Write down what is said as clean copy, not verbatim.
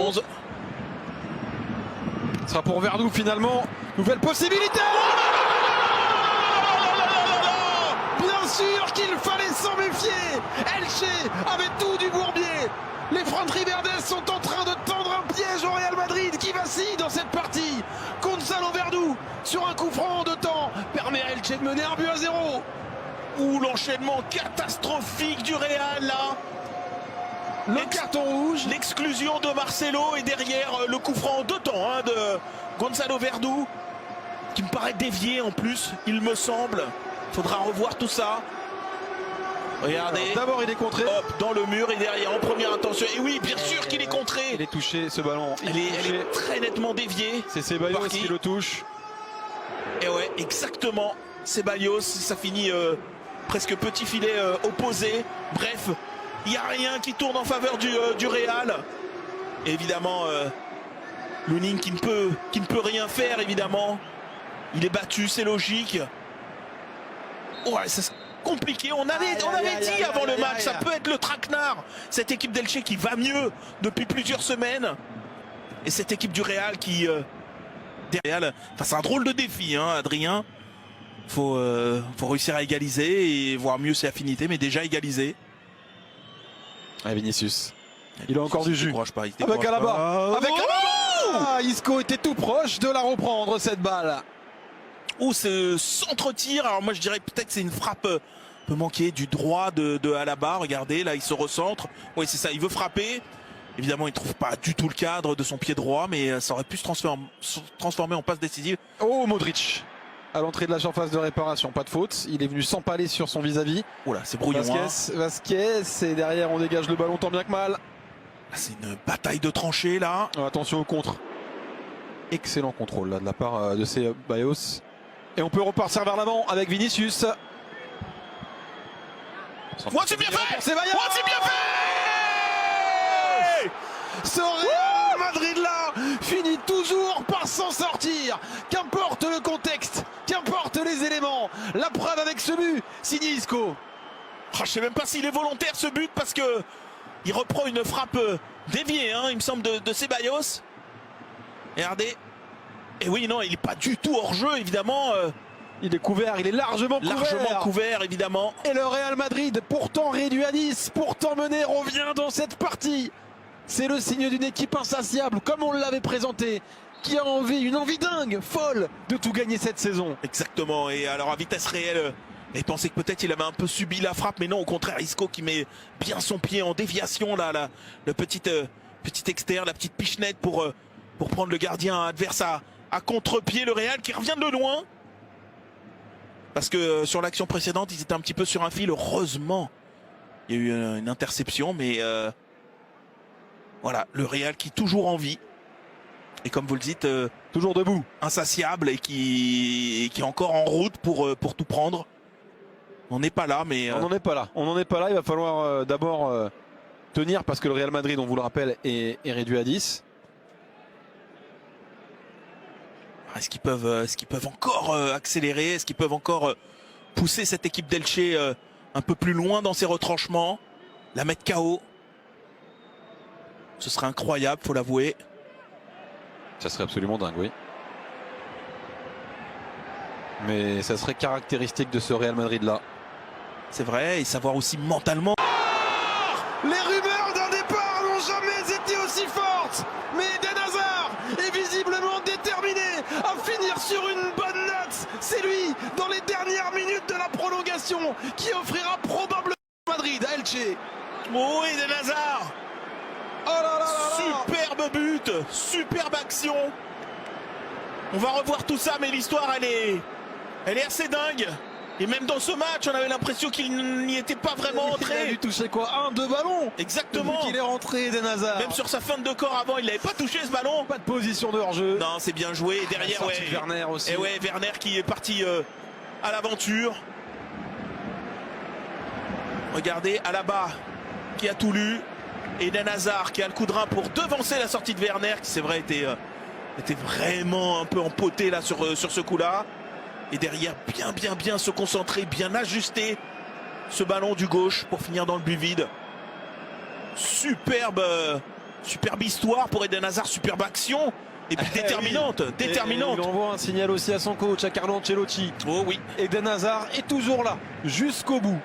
11. Ce sera pour Verdou finalement. Nouvelle possibilité. Bien sûr qu'il fallait s'en méfier. Elche avait tout du Bourbier. Les Francs-Riverdais sont en train de tendre un piège au Real Madrid qui vacille dans cette partie. Gonzalo Verdú sur un coup franc de temps permet à Elche de mener 1-0. Ouh, l'enchaînement catastrophique du Real là. Le carton rouge. L'exclusion de Marcelo et derrière le coup franc en 2 temps de Gonzalo Verdú qui me paraît dévié en plus, il me semble. Faudra revoir tout ça. Regardez. D'abord il est contré. Hop, dans le mur et derrière en première intention. Et oui, bien sûr qu'il est contré. Il est touché ce ballon. Elle est très nettement déviée. C'est Ceballos qui le touche. Et ouais, exactement. Ceballos, ça finit presque petit filet opposé. Bref, il n'y a rien qui tourne en faveur du Real. Et évidemment, Lunin qui ne peut rien faire, évidemment. Il est battu, c'est logique. Ouais, c'est compliqué. On avait dit avant le match, ça peut être le traquenard. Cette équipe d'Elche qui va mieux depuis plusieurs semaines. Et cette équipe du Real qui... derrière, enfin, c'est un drôle de défi, hein, Adrien. Faut réussir à égaliser et voir mieux ses affinités, mais déjà égaliser. Ah, Vinicius. Il a encore du jus. Avec Alaba. Avec Alaba. Isco était tout proche de la reprendre cette balle. Ou ce centre-tir. Alors moi je dirais peut-être que c'est une frappe peu manquée du droit de Alaba. Regardez, là il se recentre. Oui, c'est ça, il veut frapper. Évidemment, il ne trouve pas du tout le cadre de son pied droit, mais ça aurait pu se transformer en passe décisive. Oh, Modric à l'entrée de la surface de réparation, pas de faute. Il est venu s'empaler sur son vis-à-vis. Oh là, c'est brouillon. Vasquez, et derrière on dégage le ballon tant bien que mal. C'est une bataille de tranchées là. Oh, attention au contre. Excellent contrôle là de la part de Ceballos. Et on peut repartir vers l'avant avec Vinicius. Moi c'est bien fait. Moi c'est bien fait. Ce Real Madrid là finit toujours par s'en sortir. Qu'importe le contexte, qu'importe les éléments. La preuve avec ce but signé Isco. Je sais même pas s'il est volontaire ce but parce que il reprend une frappe déviée, hein, il me semble, de Ceballos. Regardez. Et oui, non, il n'est pas du tout hors jeu, évidemment. Il est couvert, il est largement couvert, évidemment. Et le Real Madrid, pourtant réduit à 10, pourtant mené, revient dans cette partie. C'est le signe d'une équipe insatiable, comme on l'avait présenté, qui a une envie dingue, folle, de tout gagner cette saison. Exactement, et alors à vitesse réelle, il pensait que peut-être il avait un peu subi la frappe, mais non, au contraire, Isco qui met bien son pied en déviation, là, le petit externe, la petite pichenette pour prendre le gardien adverse à contre-pied. Le Real qui revient de loin. Parce que sur l'action précédente, ils étaient un petit peu sur un fil. Heureusement, il y a eu une interception, mais voilà, le Real qui est toujours en vie. Et comme vous le dites, toujours debout, insatiable et qui est encore en route pour tout prendre. On n'est pas là, mais... On n'en est pas là. On n'en est pas là. Il va falloir d'abord tenir parce que le Real Madrid, on vous le rappelle, est réduit à 10. Est-ce qu'ils peuvent encore accélérer? Est-ce qu'ils peuvent encore pousser cette équipe d'Elche un peu plus loin dans ses retranchements? La mettre KO? Ce serait incroyable, faut l'avouer. Ça serait absolument dingue, oui. Mais ça serait caractéristique de ce Real Madrid-là. C'est vrai, et savoir aussi mentalement. Les rumeurs d'un départ n'ont jamais été aussi fortes. Mais Eden Hazard est visiblement déterminé à finir sur une bonne note. C'est lui, dans les dernières minutes de la prolongation, qui offrira probablement Madrid à Elche. Oh, Eden Hazard. Oh là là là là. Superbe but, superbe action. On va revoir tout ça, mais l'histoire, elle est assez dingue. Et même dans ce match, on avait l'impression qu'il n'y était pas vraiment entré. Il a dû toucher quoi? 2 ballons. Exactement. Il est rentré, Eden Hazard. Même sur sa feinte de corps avant, il n'avait pas touché ce ballon. Pas de position de hors-jeu. Non, c'est bien joué. Et derrière, ouais. Werner aussi. Et ouais, Werner qui est parti à l'aventure. Regardez, Alaba qui a tout lu. Eden Hazard qui a le coup de rein pour devancer la sortie de Werner, qui c'est vrai était vraiment un peu empoté là sur ce coup-là. Et derrière, bien se concentrer, bien ajuster ce ballon du gauche pour finir dans le but vide. Superbe Superbe histoire pour Eden Hazard, superbe action. Et puis déterminante, déterminante. Il envoie un signal aussi à son coach, à Carlo Ancelotti. Oh oui. Eden Hazard est toujours là, jusqu'au bout.